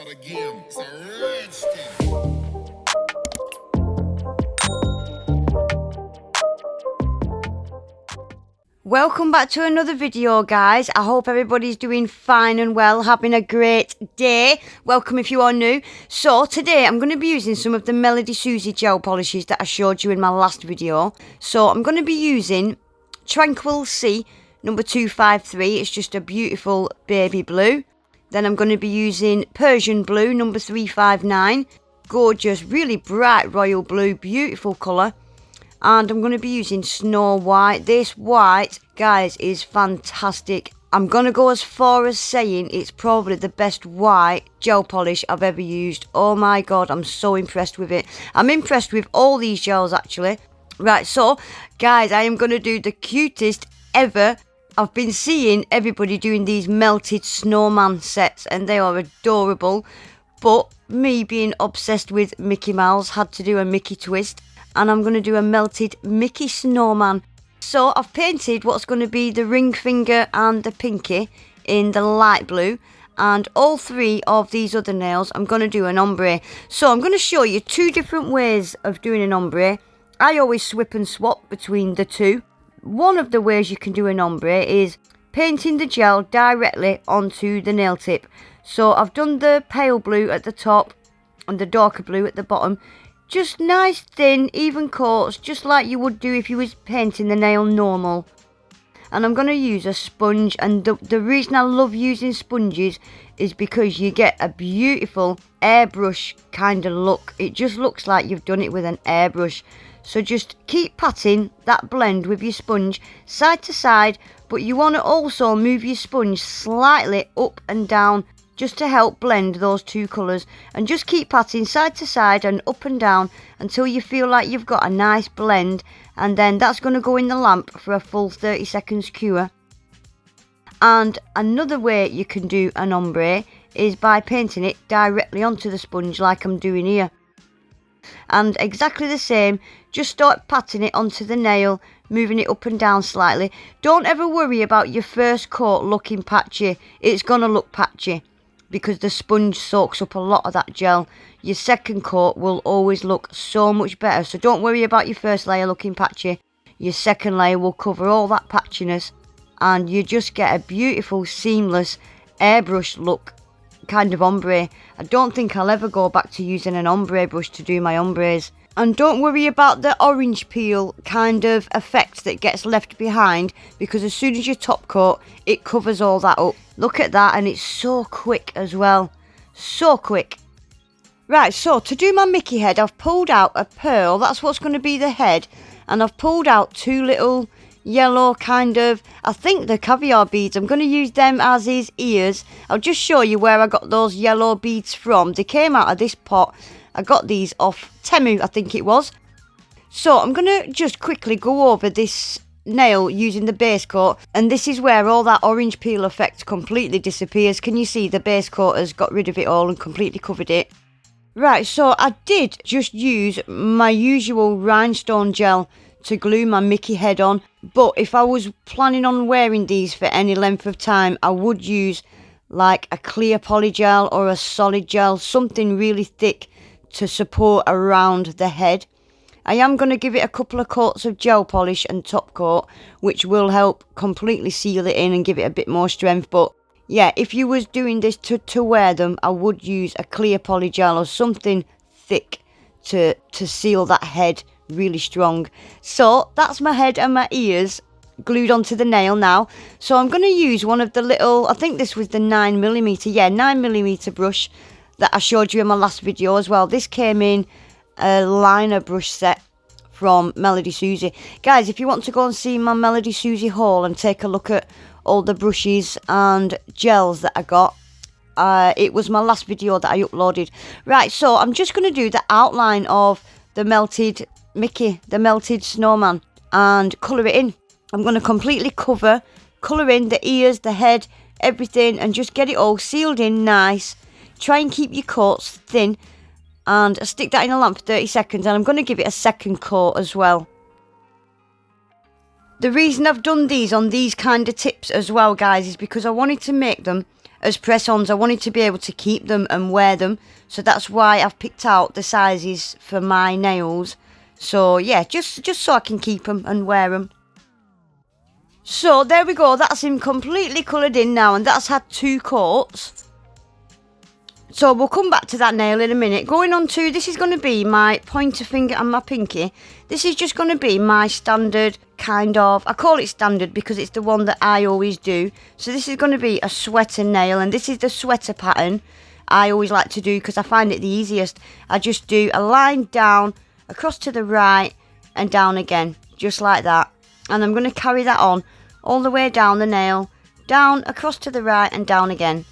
again. It's a rich thing. Welcome back to another video, guys. I hope everybody's doing fine and well, having a great day. Welcome if you are new. So today I'm going to be using some of the Melodysusie gel polishes that I showed you in my last video. So I'm going to be using Tranquil Sea number 253. It's just a beautiful baby blue. Then I'm going to be using Persian blue number 359. Gorgeous, really bright royal blue, beautiful colour. And I'm going to be using Snow White. This white, guys, is fantastic. I'm going to go as far as saying it's probably the best white gel polish I've ever used. Oh my god, I'm so impressed with it. I'm impressed with all these gels actually. Right, so guys, I am going to do the cutest ever. I've been seeing everybody doing these melted snowman sets and they are adorable. But me being obsessed with Mickey Mouse had to do a Mickey twist. And I'm going to do a melted Mickey snowman. So I've painted what's going to be the ring finger and the pinky in the light blue. And all three of these other nails I'm going to do an ombre. So I'm going to show you two different ways of doing an ombre. I always swip and swap between the two. One of the ways you can do an ombre is painting the gel directly onto the nail tip. So I've done the pale blue at the top and the darker blue at the bottom. Just nice, thin, even coats, just like you would do if you was painting the nail normal. And I'm going to use a sponge, and the reason I love using sponges is because you get a beautiful airbrush kind of look. It just looks like you've done it with an airbrush. So just keep patting that blend with your sponge side to side, but you want to also move your sponge slightly up and down just to help blend those two colours, and just keep patting side to side and up and down until you feel like you've got a nice blend, and then that's going to go in the lamp for a full 30 seconds cure. And another way you can do an ombre is by painting it directly onto the sponge like I'm doing here. And exactly the same, just start patting it onto the nail, moving it up and down slightly. Don't ever worry about your first coat looking patchy. It's going to look patchy because the sponge soaks up a lot of that gel. Your second coat will always look so much better. So don't worry about your first layer looking patchy. Your second layer will cover all that patchiness and you just get a beautiful seamless airbrush look kind of ombre. I don't think I'll ever go back to using an ombre brush to do my ombres. And don't worry about the orange peel kind of effect that gets left behind, because as soon as you top coat, it covers all that up. Look at that, and it's so quick as well. So quick. Right, so to do my Mickey head, I've pulled out a pearl. That's what's going to be the head. And I've pulled out two little yellow kind of, I think they're caviar beads. I'm going to use them as his ears. I'll just show you where I got those yellow beads from. They came out of this pot. I got these off Temu, I think it was. So I'm going to just quickly go over this nail using the base coat, and this is where all that orange peel effect completely disappears. Can you see the base coat has got rid of it all and completely covered it? Right, so I did just use my usual rhinestone gel to glue my Mickey head on, but if I was planning on wearing these for any length of time, I would use like a clear polygel or a solid gel, something really thick to support around the head. I am going to give it a couple of coats of gel polish and top coat, which will help completely seal it in and give it a bit more strength. But yeah, if you was doing this to wear them, I would use a clear polygel or something thick to seal that head really strong. So that's my head and my ears glued onto the nail now. So I'm going to use one of the little, I think this was the 9mm, yeah, 9mm brush that I showed you in my last video as well. This came in a liner brush set from Melodysusie. Guys, if you want to go and see my Melodysusie haul and take a look at all the brushes and gels that I got, it was my last video that I uploaded. Right, so I'm just going to do the outline of the melted Mickey, the melted snowman, and colour it in. I'm going to completely colour in the ears, the head, everything, and just get it all sealed in nice. Try and keep your coats thin and stick that in a lamp for 30 seconds, and I'm going to give it a second coat as well. The reason I've done these on these kind of tips as well, guys, is because I wanted to make them as press-ons. I wanted to be able to keep them and wear them, so that's why I've picked out the sizes for my nails. So yeah, just so I can keep them and wear them. So there we go, that's him completely coloured in now, and that's had 2 coats. So we'll come back to that nail in a minute. Going on to, this is going to be my pointer finger and my pinky. This is just going to be my standard kind of, I call it standard because it's the one that I always do. So this is going to be a sweater nail, and this is the sweater pattern I always like to do because I find it the easiest. I just do a line down, across to the right and down again, just like that. And I'm going to carry that on all the way down the nail, down, across to the right and down again.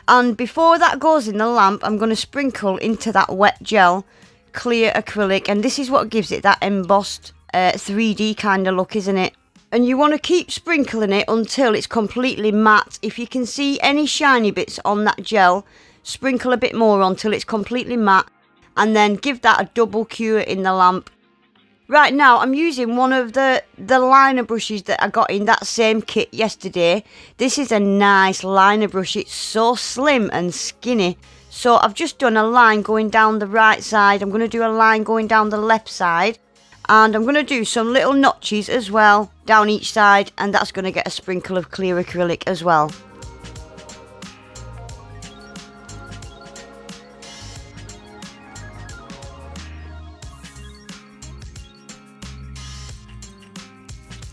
And before that goes in the lamp, I'm going to sprinkle into that wet gel clear acrylic, and this is what gives it that embossed 3D kind of look, isn't it? And you want to keep sprinkling it until it's completely matte. If you can see any shiny bits on that gel, sprinkle a bit more on till it's completely matte, and then give that a double cure in the lamp. Right now, I'm using one of the liner brushes that I got in that same kit yesterday. This is a nice liner brush. It's so slim and skinny. So I've just done a line going down the right side. I'm going to do a line going down the left side. And I'm going to do some little notches as well down each side. And that's going to get a sprinkle of clear acrylic as well.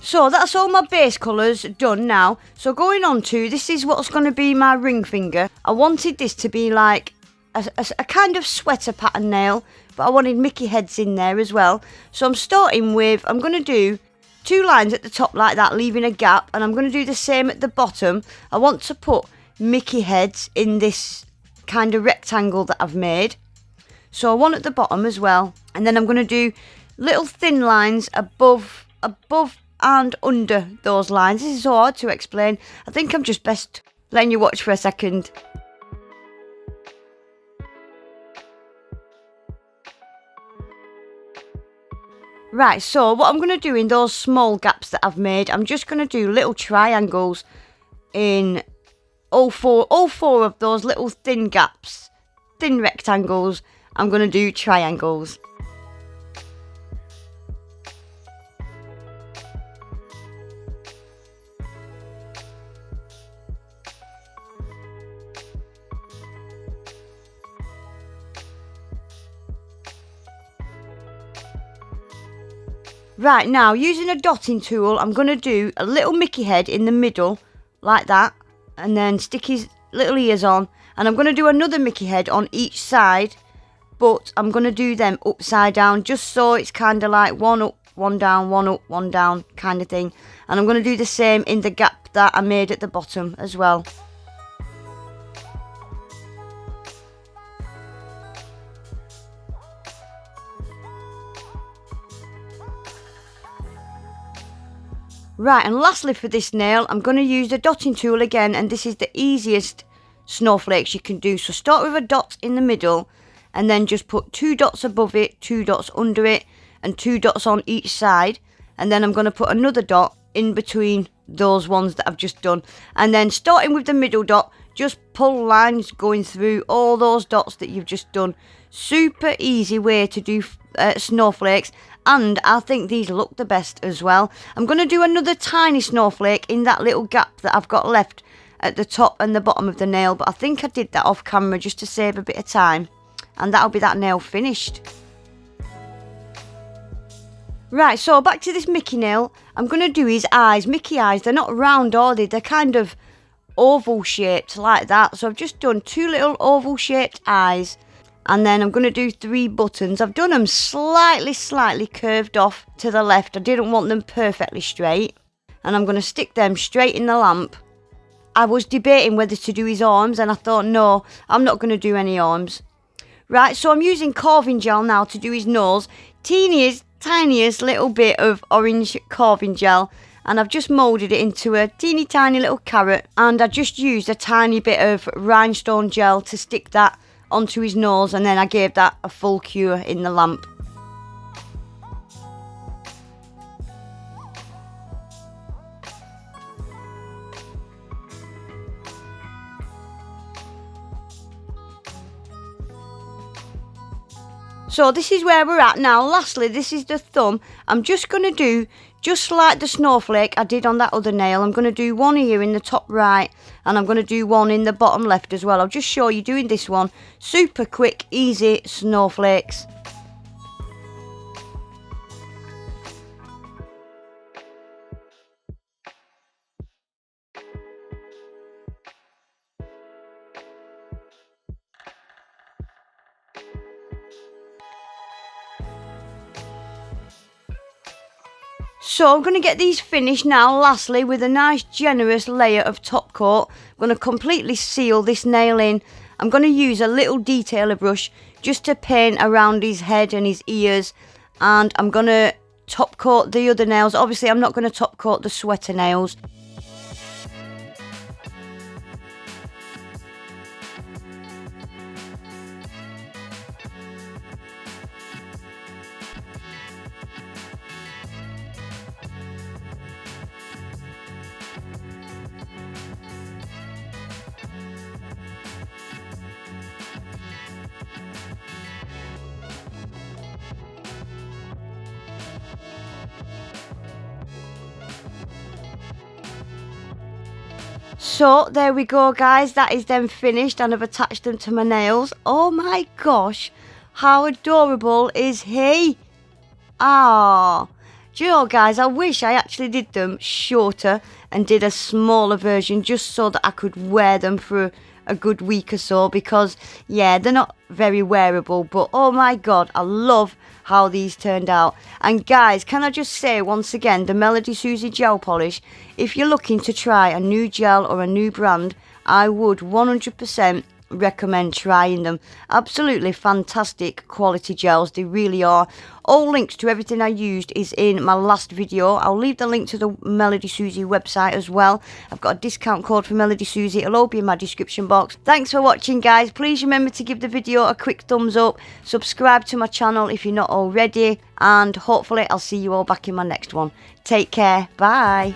So that's all my base colours done now. So going on to, this is what's going to be my ring finger. I wanted this to be like a kind of sweater pattern nail, but I wanted Mickey heads in there as well. So I'm starting with, I'm going to do 2 lines at the top like that, leaving a gap, and I'm going to do the same at the bottom. I want to put Mickey heads in this kind of rectangle that I've made. So one at the bottom as well, and then I'm going to do little thin lines above and under those lines. This is so hard to explain. I think I'm just best letting you watch for a second. Right, so what I'm going to do in those small gaps that I've made, I'm just going to do little triangles in all four of those little thin gaps, thin rectangles. I'm going to do triangles. Right, now using a dotting tool, I'm going to do a little Mickey head in the middle, like that, and then stick his little ears on, and I'm going to do another Mickey head on each side, but I'm going to do them upside down, just so it's kind of like one up, one down, one up, one down kind of thing. And I'm going to do the same in the gap that I made at the bottom as well. Right, and lastly for this nail, I'm going to use the dotting tool again, and this is the easiest snowflakes you can do. So start with a dot in the middle, and then just put 2 dots above it, 2 dots under it, and 2 dots on each side. And then I'm going to put another dot in between those ones that I've just done. And then starting with the middle dot, just pull lines going through all those dots that you've just done. Super easy way to do snowflakes. And I think these look the best as well. I'm going to do another tiny snowflake in that little gap that I've got left at the top and the bottom of the nail. But I think I did that off camera just to save a bit of time. And that'll be that nail finished. Right, so back to this Mickey nail. I'm going to do his eyes. Mickey eyes, they're not round, are they? They're kind of oval shaped like that. So I've just done 2 little oval shaped eyes. And then I'm going to do 3 buttons. I've done them slightly curved off to the left. I didn't want them perfectly straight. And I'm going to stick them straight in the lamp. I was debating whether to do his arms, and I thought, no, I'm not going to do any arms. Right, so I'm using carving gel now to do his nose. Tiniest little bit of orange carving gel. And I've just moulded it into a teeny tiny little carrot. And I just used a tiny bit of rhinestone gel to stick that onto his nose, and then I gave that a full cure in the lamp. So this is where we're at now. Lastly, this is the thumb. I'm just going to do, just like the snowflake I did on that other nail, I'm going to do one here in the top right, and I'm going to do one in the bottom left as well. I'll just show you doing this one. Super quick, easy snowflakes. So I'm going to get these finished now, lastly, with a nice generous layer of top coat. I'm going to completely seal this nail in. I'm going to use a little detailer brush just to paint around his head and his ears. And I'm going to top coat the other nails. Obviously, I'm not going to top coat the sweater nails. So there we go, guys, that is them finished, and I've attached them to my nails. Oh my gosh, how adorable is he? Ah, do you know, guys, I wish I actually did them shorter and did a smaller version just so that I could wear them for a good week or so, because yeah, they're not very wearable, but oh my god, I love how these turned out. And guys, can I just say once again, the Melodysusie gel polish, if you're looking to try a new gel or a new brand, I would 100% recommend trying them. Absolutely fantastic quality gels, they really are. All links to everything I used is in my last video. I'll leave the link to the Melodysusie website as well. I've got a discount code for Melodysusie, it'll all be in my description box. Thanks for watching, guys. Please remember to give the video a quick thumbs up, subscribe to my channel if you're not already, and hopefully I'll see you all back in my next one. Take care, bye.